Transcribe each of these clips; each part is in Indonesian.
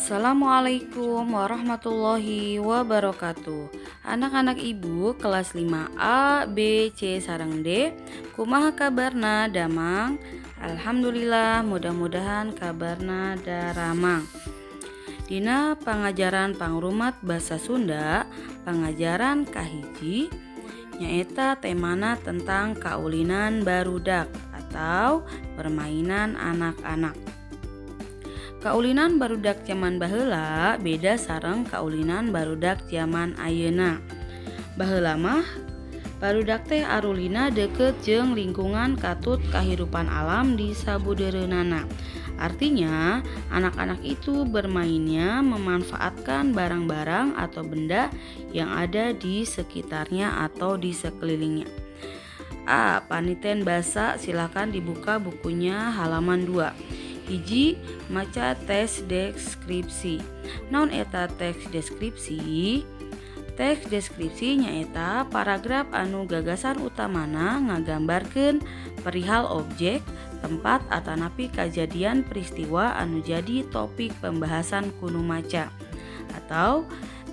Assalamualaikum warahmatullahi wabarakatuh. Anak-anak ibu kelas 5A, B, C sareng D, kumaha kabarna damang? Alhamdulillah, mudah-mudahan kabarna daramang. Dina pangajaran pangrumat basa Sunda, pangajaran kahiji nyaeta temana tentang kaulinan barudak atau permainan anak-anak. Kaulinan barudak zaman baheula beda sareng kaulinan barudak zaman ayeuna. Baheula mah barudak teh arulina deket jeung lingkungan katut kahirupan alam di sabudeureunana. Artinya, anak-anak itu bermainnya memanfaatkan barang-barang atau benda yang ada di sekitarnya atau di sekelilingnya. Paniten basa silakan dibuka bukunya halaman 2. Hiji, maca teks deskripsi. Naon eta teks deskripsi? Teks deskripsi nyaeta paragraf anu gagasan utamana ngagambarkeun perihal objek, tempat atanapi kajadian peristiwa anu jadi topik pembahasan kuno maca. Atau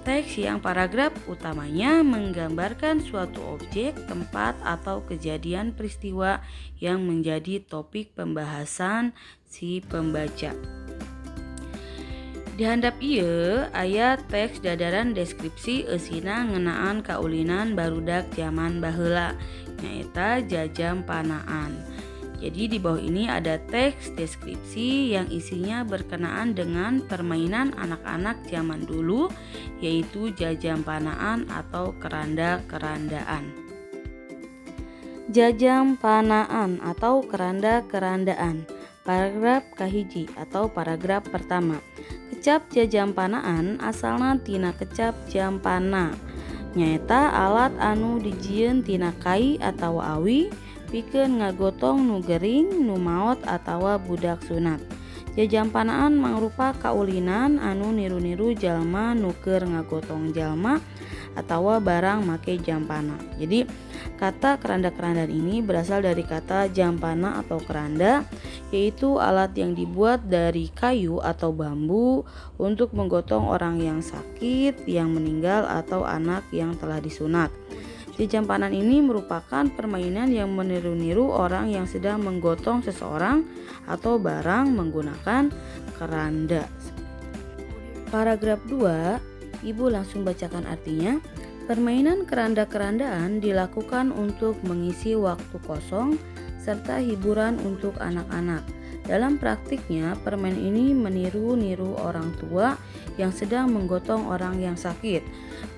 teks yang paragraf utamanya menggambarkan suatu objek, tempat atau kejadian peristiwa yang menjadi topik pembahasan si pembaca. Di handap ieu aya teks dadaran deskripsi eusina ngeunaan kaulinan barudak zaman baheula nyaeta jajampanaan. Jadi di bawah ini ada teks deskripsi yang isinya berkenaan dengan permainan anak-anak zaman dulu, yaitu jajampanaan atau keranda-kerandaan. Jajampanaan atau keranda-kerandaan. Paragraf kahiji atau paragraf pertama. Kecap jajampanaan asalna tina kecap jampana. Nyaeta alat anu dijieun tina kai atawa awi pikeun ngagotong nu gering, nu maot atawa budak sunat. Jajampanaan mangrupa kaulinan anu niru-niru jalma nu keur ngagotong jalma atawa barang make jampana. Jadi kata keranda-kerandaan ini berasal dari kata jampana atau keranda, yaitu alat yang dibuat dari kayu atau bambu untuk menggotong orang yang sakit, yang meninggal atau anak yang telah disunat. Jampanan ini merupakan permainan yang meniru-niru orang yang sedang menggotong seseorang atau barang menggunakan keranda. Paragraf 2, Ibu langsung bacakan artinya. Permainan keranda-kerandaan dilakukan untuk mengisi waktu kosong serta hiburan untuk anak-anak. Dalam praktiknya, permainan ini meniru-niru orang tua yang sedang menggotong orang yang sakit.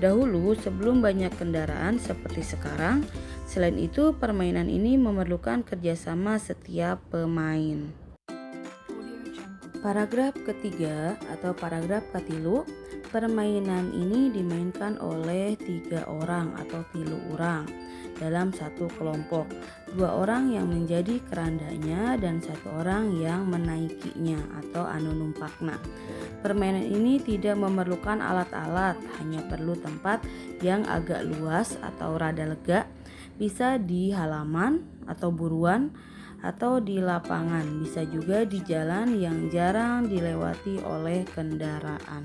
Dahulu sebelum banyak kendaraan seperti sekarang, selain itu permainan ini memerlukan kerjasama setiap pemain. Paragraf ketiga atau paragraf katilu, permainan ini dimainkan oleh 3 orang atau 3 orang dalam satu kelompok. 2 orang yang menjadi kerandanya dan 1 orang yang menaikinya atau anu numpakna. Permainan ini tidak memerlukan alat-alat, hanya perlu tempat yang agak luas atau rada lega, bisa di halaman atau buruan atau di lapangan, bisa juga di jalan yang jarang dilewati oleh kendaraan.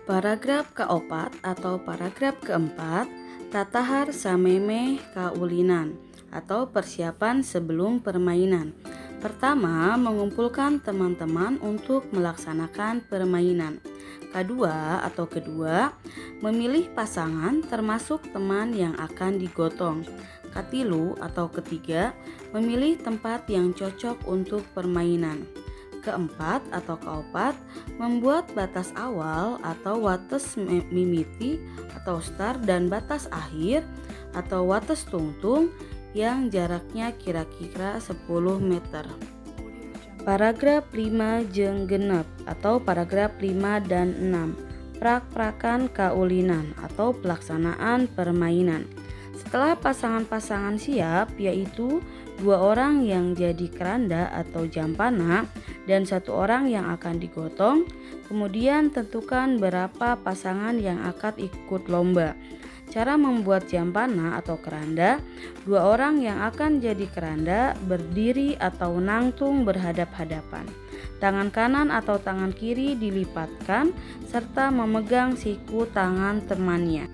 Paragraf keopat atau paragraf keempat, tatahar samemeh kaulinan atau persiapan sebelum permainan. Pertama, mengumpulkan teman-teman untuk melaksanakan permainan. Kedua, memilih pasangan termasuk teman yang akan digotong. Katilu atau ketiga, memilih tempat yang cocok untuk permainan. Keempat atau keopat, membuat batas awal atau wates mimiti atau start dan batas akhir atau wates tungtung yang jaraknya kira-kira 10 meter. Paragraf 5 jeung genep atau paragraf 5 dan 6. Prak-prakan kaulinan atau pelaksanaan permainan. Setelah pasangan-pasangan siap, yaitu 2 orang yang jadi keranda atau jampana dan 1 orang yang akan digotong, kemudian tentukan berapa pasangan yang akan ikut lomba. Cara membuat jampana atau keranda, 2 orang yang akan jadi keranda berdiri atau nangtung berhadap-hadapan. Tangan kanan atau tangan kiri dilipatkan serta memegang siku tangan temannya.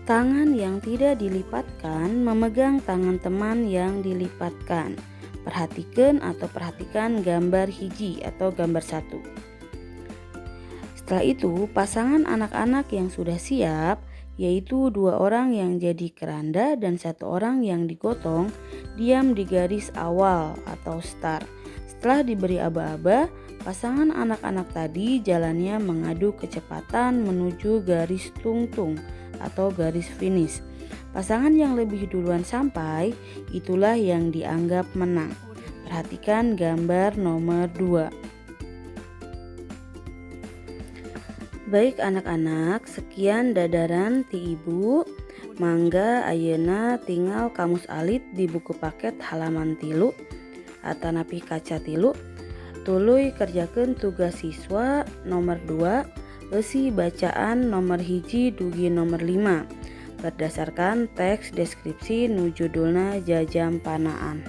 Tangan yang tidak dilipatkan memegang tangan teman yang dilipatkan. Perhatikan gambar hiji atau gambar 1. Setelah itu, pasangan anak-anak yang sudah siap, yaitu 2 orang yang jadi keranda dan 1 orang yang digotong, diam di garis awal atau start. Setelah diberi aba-aba, pasangan anak-anak tadi jalannya mengadu kecepatan menuju garis tungtung atau garis finish. Pasangan yang lebih duluan sampai, itulah yang dianggap menang. Perhatikan gambar nomor 2. Baik anak-anak, sekian dadaran ti ibu. Mangga ayeuna tinggal kamus alit di buku paket halaman 3 atanapi kaca 3. Tuluy kerjakeun tugas siswa nomor 2, eusi bacaan nomor hiji dugi nomor 5 berdasarkan teks deskripsi nu judulna Jajampanaan.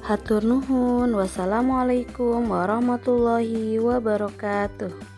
Hatur nuhun. Wassalamualaikum warahmatullahi wabarakatuh.